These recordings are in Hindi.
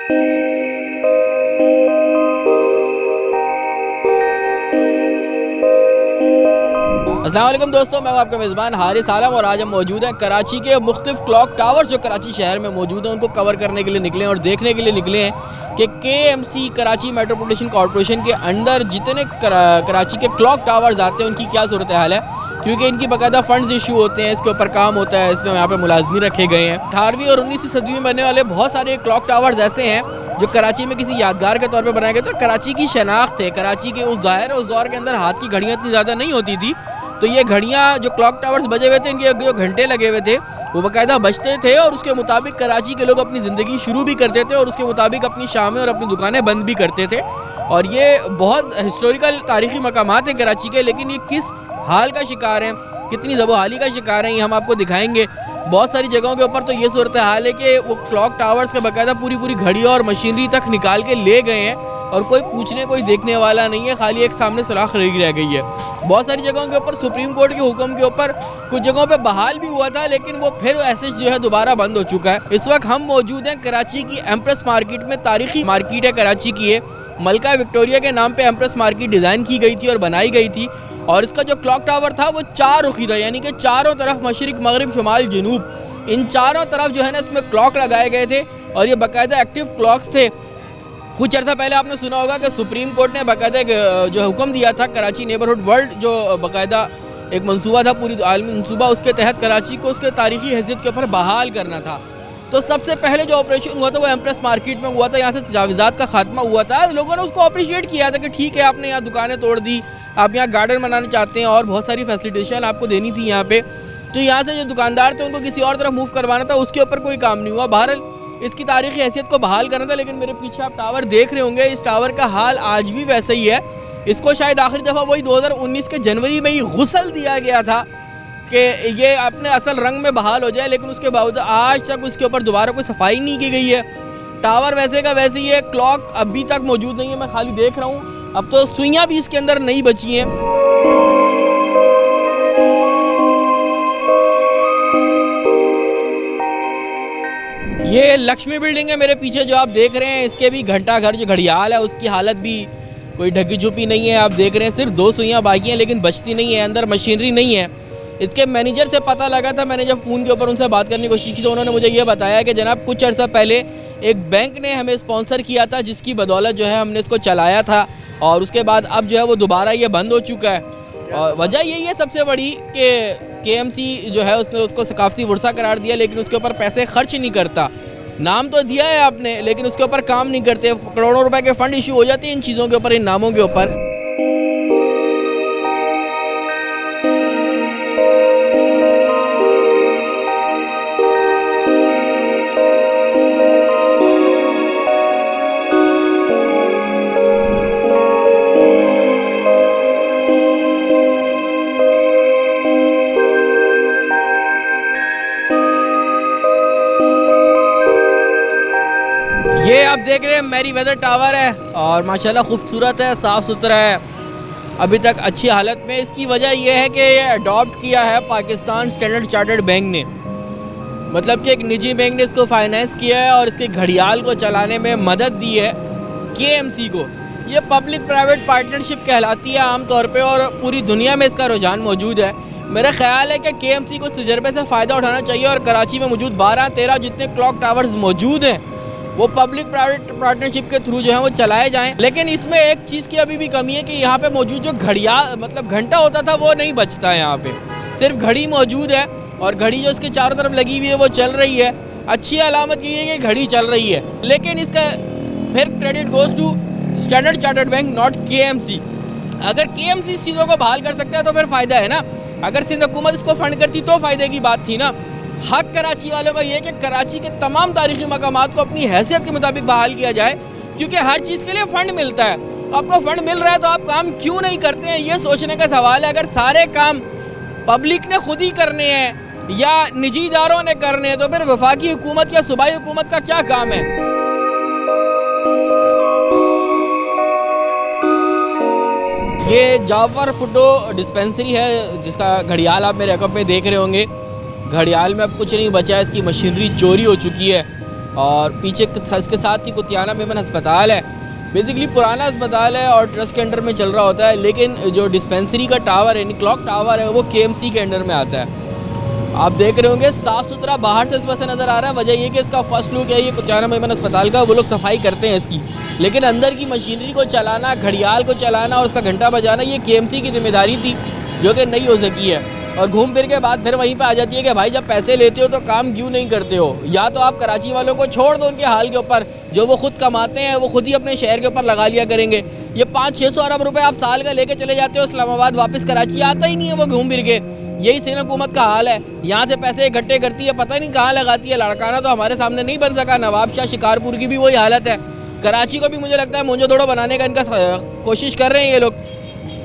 अस्सलाम वालेकुम दोस्तों, मैं आपका मेज़बान हारिस आलम और आज हम मौजूद हैं कराची के मुख्तलिफ क्लॉक टावर्स जो कराची शहर में मौजूद हैं उनको कवर करने के लिए निकले हैं और देखने के लिए निकले हैं कि KMC कराची मेट्रोपॉलिटन कॉरपोरेशन के अंदर जितने कराची के क्लॉक टावर्स आते हैं उनकी क्या सूरत हाल है, क्योंकि इनकी बाकायदा फंड्स इशू होते हैं, इसके ऊपर काम होता है, इसमें यहाँ पे मुलाजमी रखे गए हैं। 18वीं और 19वीं सदी में बनने वाले बहुत सारे क्लॉक टावर्स ऐसे हैं जो कराची में किसी यादगार के तौर पे बनाए गए थे। कराची की शनाख्त है, कराची के उस दौर के अंदर हाथ की घड़ियाँ इतनी ज़्यादा नहीं होती थी, तो ये घड़ियाँ जो क्लॉक टावर्स बजे हुए थे, इनके जो घंटे लगे हुए थे वो बाकायदा बजते थे और उसके मुताबिक कराची के लोग अपनी ज़िंदगी शुरू भी करते थे और उसके मुताबिक अपनी शामें और अपनी दुकानें बंद भी करते थे। और ये बहुत हिस्टोरिकल तारीख़ी मकामात हैं कराची के, लेकिन ये किस हाल का शिकार हैं, कितनी ज़बोहाली का शिकार हैं, ये हम आपको दिखाएंगे। बहुत सारी जगहों के ऊपर तो ये सूरत हाल है कि वो क्लॉक टावर्स के बाकायदा पूरी घड़ियाँ और मशीनरी तक निकाल के ले गए हैं और कोई पूछने कोई देखने वाला नहीं है, खाली एक सामने सुराख रह गई है। बहुत सारी जगहों के ऊपर सुप्रीम कोर्ट के हुक्म के ऊपर कुछ जगहों पे बहाल भी हुआ था, लेकिन वो फिर ऐसे जो है दोबारा बंद हो चुका है। इस वक्त हम मौजूद हैं कराची की एम्प्रेस मार्केट में। तारीखी मार्केट है कराची की, है मलका विक्टोरिया के नाम पे एम्प्रेस मार्केट डिज़ाइन की गई थी और बनाई गई थी। और इसका जो क्लॉक टावर था वो 4 रुखी था, यानी कि चारों तरफ मशरिक मगरिब शुमाल जनूब, इन चारों तरफ जो है ना इसमें क्लॉक लगाए गए थे और ये बाकायदा एक्टिव क्लॉक्स थे। कुछ अर्सा पहले आपने सुना होगा कि सुप्रीम कोर्ट ने बाकायदा जो हुक्म दिया था कराची नेबरहुड वर्ल्ड, जो बाकायदा एक मंसूबा था, पूरी आलमी मंसूबा, उसके तहत कराची को उसके तारीखी हैसियत के ऊपर बहाल करना था। तो सबसे पहले जो ऑपरेशन हुआ था वो एम्प्रेस मार्केट में हुआ था, यहाँ से तजावीज़ात का खात्मा हुआ था। लोगों ने उसको अप्रिशिएट किया था कि ठीक है, आपने यहाँ दुकानें तोड़ दी, आप यहाँ गार्डन बनाना चाहते हैं और बहुत सारी फैसिलिटेशन आपको देनी थी यहाँ पे, तो यहाँ से जो दुकानदार थे उनको किसी और तरफ मूव करवाना था, उसके ऊपर कोई काम नहीं हुआ। बहरहाल इसकी तारीखी हैसियत को बहाल करना था। लेकिन मेरे पीछे आप टावर देख रहे होंगे, इस टावर का हाल आज भी वैसा ही है। इसको शायद आखिरी दफ़ा वही 2019 के जनवरी में ही गुस्ल दिया गया था कि ये अपने असल रंग में बहाल हो जाए, लेकिन उसके बावजूद आज तक उसके ऊपर दोबारा कोई सफाई नहीं की गई है। टावर वैसे का वैसे ही है, क्लॉक अभी तक मौजूद नहीं है, मैं खाली देख रहा हूँ। अब तो सुइयाँ भी इसके अंदर नहीं बची हैं। ये लक्ष्मी बिल्डिंग है मेरे पीछे जो आप देख रहे हैं, इसके भी घंटा घर जो घड़ियाल है उसकी हालत भी कोई ढकी छुपी नहीं है। आप देख रहे हैं सिर्फ 2 सुइयाँ बाकी हैं, लेकिन बचती नहीं है, अंदर मशीनरी नहीं है। इसके मैनेजर से पता लगा था, मैंने जब फ़ोन के ऊपर उनसे बात करने की कोशिश की तो उन्होंने मुझे ये बताया कि जनाब कुछ अर्सा पहले एक बैंक ने हमें स्पॉन्सर किया था, जिसकी बदौलत जो है हमने इसको चलाया था और उसके बाद अब जो है वो दोबारा ये बंद हो चुका है। और वजह यही है सबसे बड़ी कि KMC जो है उसने उसको सकाफती वर्सा करार दिया, लेकिन उसके ऊपर पैसे खर्च नहीं करता। नाम तो दिया है आपने, लेकिन उसके ऊपर काम नहीं करते। करोड़ों रुपए के फंड इशू हो जाते हैं इन चीज़ों के ऊपर, इन नामों के ऊपर। ये आप देख रहे हैं मैरी वेदर टावर है और माशाल्लाह खूबसूरत है, साफ़ सुथरा है, अभी तक अच्छी हालत में। इसकी वजह यह है कि ये अडॉप्ट किया है पाकिस्तान स्टैंडर्ड चार्टर्ड बैंक ने, मतलब कि एक निजी बैंक ने इसको फाइनेंस किया है और इसके घड़ियाल को चलाने में मदद दी है KMC को। ये पब्लिक प्राइवेट पार्टनरशिप कहलाती है आमतौर पे और पूरी दुनिया में इसका रुझान मौजूद है। मेरा ख्याल है कि KMC को इस तजर्बे से फ़ायदा उठाना चाहिए और कराची में मौजूद 12-13 जितने क्लॉक टावर्स मौजूद हैं वो पब्लिक प्राइवेट पार्टनरशिप के थ्रू जो है वो चलाए जाएं। लेकिन इसमें एक चीज़ की अभी भी कमी है कि यहाँ पे मौजूद जो घड़ियाल मतलब घंटा होता था वो नहीं बचता है। यहाँ पे सिर्फ घड़ी मौजूद है और घड़ी जो इसके चारों तरफ लगी हुई है वो चल रही है। अच्छी अलामत ये है कि घड़ी चल रही है, लेकिन इसका फिर credit goes to Standard Chartered Bank, not KMC। अगर KMC इस चीज़ों को बहाल कर सकता है तो फिर फ़ायदा है ना। अगर सिंध हुकूमत इसको फंड करती तो फ़ायदे की बात थी ना। हक कराची वालों का ये कि कराची के तमाम तारीखी मकामात को अपनी हैसियत के मुताबिक बहाल किया जाए, क्योंकि हर चीज़ के लिए फ़ंड मिलता है। आपको फ़ंड मिल रहा है तो आप काम क्यों नहीं करते हैं, ये सोचने का सवाल है। अगर सारे काम पब्लिक ने खुद ही करने हैं या निजी इदारों ने करने हैं तो फिर वफाकी हुकूमत या सूबाई हुकूमत का क्या काम है। ये जाफर फुटो डिस्पेंसरी है जिसका घड़ियाल आप मेरे अकब में देख रहे होंगे। घड़ियाल में अब कुछ नहीं बचा है, इसकी मशीनरी चोरी हो चुकी है और पीछे इसके साथ ही कुतियाना मेमन अस्पताल है। बेसिकली पुराना अस्पताल है और ट्रस्ट के अंडर में चल रहा होता है, लेकिन जो डिस्पेंसरी का टावर है यानी क्लॉक टावर है वो KMC के अंडर में आता है। आप देख रहे होंगे साफ़ सुथरा बाहर से इस वजह से नज़र आ रहा है। वजह ये कि इसका फर्स्ट लुक है ये कुतियाना मेमन अस्पताल का, वो लोग सफाई करते हैं इसकी, लेकिन अंदर की मशीनरी को चलाना, घड़ियाल को चलाना और उसका घंटा बजाना ये KMC की जिम्मेदारी थी, जो कि नहीं हो सकी है। और घूम फिर के बाद फिर वहीं पे आ जाती है कि भाई जब पैसे लेते हो तो काम क्यों नहीं करते हो। या तो आप कराची वालों को छोड़ दो उनके हाल के ऊपर, जो वो खुद कमाते हैं वो खुद ही अपने शहर के ऊपर लगा लिया करेंगे। ये 500-600 अरब रुपए आप साल का लेके चले जाते हो इस्लामाबाद, वापस कराची आता ही नहीं है वो घूम फिर के। यही सिंध हुकूमत का हाल है, यहाँ से पैसे इकट्ठे करती है, पता नहीं कहाँ लगाती है। लड़काना तो हमारे सामने नहीं बन सका। नवाब शाह शिकारपुर की भी वही हालत है। कराची को भी मुझे लगता है मोंजो दड़ो बनाने का इनका कोशिश कर रहे हैं ये लोग।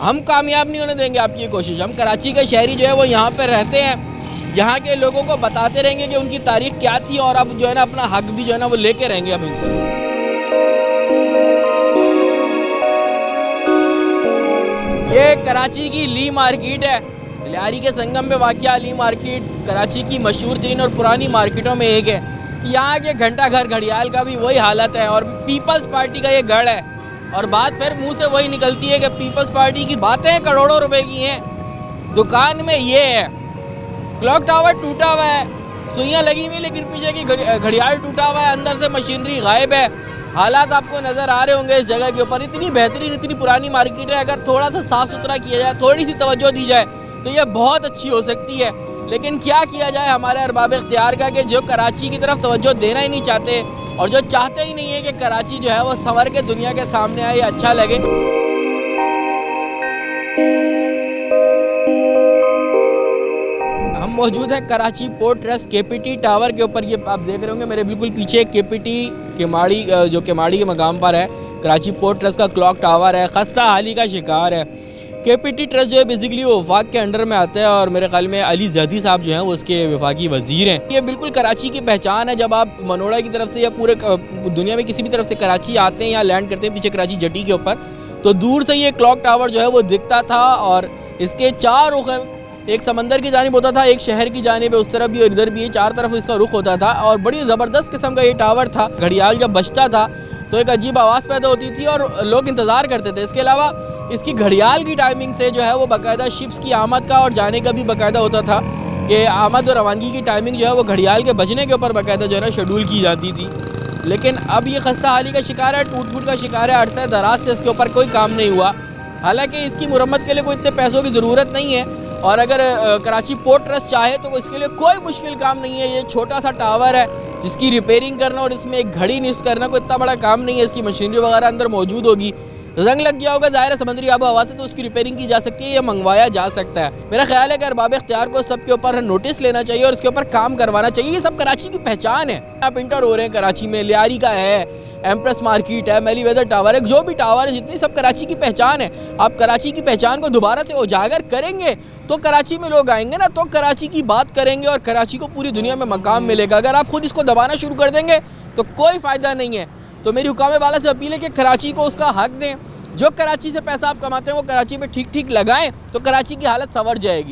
हम कामयाब नहीं होने देंगे आपकी ये कोशिश। हम कराची के शहरी जो है वो यहाँ पर रहते हैं, यहाँ के लोगों को बताते रहेंगे कि उनकी तारीख क्या थी, और अब जो है ना अपना हक भी जो है ना वो लेके रहेंगे हम इनसे। ये कराची की ली मार्केट है, लियारी के संगम में वाक़िया ली मार्केट कराची की मशहूर तरीन और पुरानी मार्केटों में एक है। यहाँ के घंटा घर घड़ियाल का भी वही हालत है और पीपल्स पार्टी का ये गढ़ है। और बात फिर मुंह से वही निकलती है कि पीपल्स पार्टी की बातें करोड़ों रुपए की हैं। दुकान में ये है, क्लॉक टावर टूटा हुआ है, सुइयाँ लगी हुई लेकिन पीछे की घड़ियाल टूटा हुआ है, अंदर से मशीनरी गायब है। हालात आपको नज़र आ रहे होंगे इस जगह के ऊपर। इतनी बेहतरीन इतनी पुरानी मार्केट है, अगर थोड़ा सा साफ़ सुथरा किया जाए, थोड़ी सी तवज्जो दी जाए तो ये बहुत अच्छी हो सकती है। लेकिन क्या किया जाए हमारे अरबाब इख्तियार का, कि जो कराची की तरफ तवज्जो देना ही नहीं चाहते और जो चाहते ही नहीं है कि कराची जो है वो संवर के दुनिया के सामने आए, अच्छा लगे। हम मौजूद हैं Karachi port trust KPT tower के ऊपर। ये आप देख रहे होंगे मेरे बिल्कुल पीछे KPT केमाड़ी, जो केमाड़ी के मकाम पर है कराची पोर्ट ट्रस्ट का क्लॉक टावर है, खस्ता हाली का शिकार है। KPT ट्रस्ट जो है बेसिकली वो वफाक के अंडर में आता है और मेरे ख्याल में अली जदी साहब जो हैं वो उसके वफाकी वज़ीर हैं। ये बिल्कुल कराची की पहचान है। जब आप मनोड़ा की तरफ से या पूरे दुनिया में किसी भी तरफ से कराची आते हैं या लैंड करते हैं पीछे कराची जटी के ऊपर, तो दूर से ये क्लॉक टावर जो है वो दिखता था और इसके 4 रुख हैं। एक समंदर की जानिब होता था, एक शहर की जानिब है, उस तरफ भी और इधर भी, 4 तरफ इसका रुख होता था और बड़ी ज़बरदस्त किस्म का ये टावर था। घड़ियाल जब बजता था तो एक अजीब आवाज़ पैदा होती थी और लोग इंतज़ार करते थे। इसके अलावा इसकी घड़ियाल की टाइमिंग से जो है वो बाकायदा शिप्स की आमद का और जाने का भी बाकायदा होता था कि आमद और रवानगी की टाइमिंग जो है वो घड़ियाल के बजने के ऊपर बाकायदा जो है ना शेड्यूल की जाती थी। लेकिन अब ये खस्ता हाली का शिकार है, टूट फूट का शिकार है। अरसा दराज से इसके ऊपर कोई काम नहीं हुआ। हालांकि इसकी मुरम्मत के लिए कोई इतने पैसों की ज़रूरत नहीं है और अगर कराची पोर्ट ट्रस्ट चाहे तो इसके लिए कोई मुश्किल काम नहीं है। ये छोटा सा टावर है जिसकी रिपेयरिंग करना और इसमें एक घड़ी निस्फ करना कोई इतना बड़ा काम नहीं है। इसकी मशीनरी वगैरह अंदर मौजूद होगी, रंग लग गया होगा ज़ाहिर है समुद्री आबो हवा से, तो उसकी रिपेयरिंग की जा सकती है या मंगवाया जा सकता है। मेरा ख्याल है कि अरबाब इख्तियार को सब के ऊपर नोटिस लेना चाहिए और इसके ऊपर काम करवाना चाहिए। ये सब कराची की पहचान है। आप इंटर हो रहे हैं कराची में, लियारी का है, एम्प्रेस मार्केट है, मेली वेदर टावर है, जो भी टावर है जितनी सब कराची की पहचान है। आप कराची की पहचान को दोबारा से उजागर करेंगे तो कराची में लोग आएंगे ना, तो कराची की बात करेंगे और कराची को पूरी दुनिया में मकाम मिलेगा। अगर आप खुद इसको दबाना शुरू कर देंगे तो कोई फ़ायदा नहीं है। तो मेरी हुकाम वाला से अपील है कि कराची को उसका हक दें। जो कराची से पैसा आप कमाते हैं वो कराची में ठीक ठीक लगाएं तो कराची की हालत संवर जाएगी।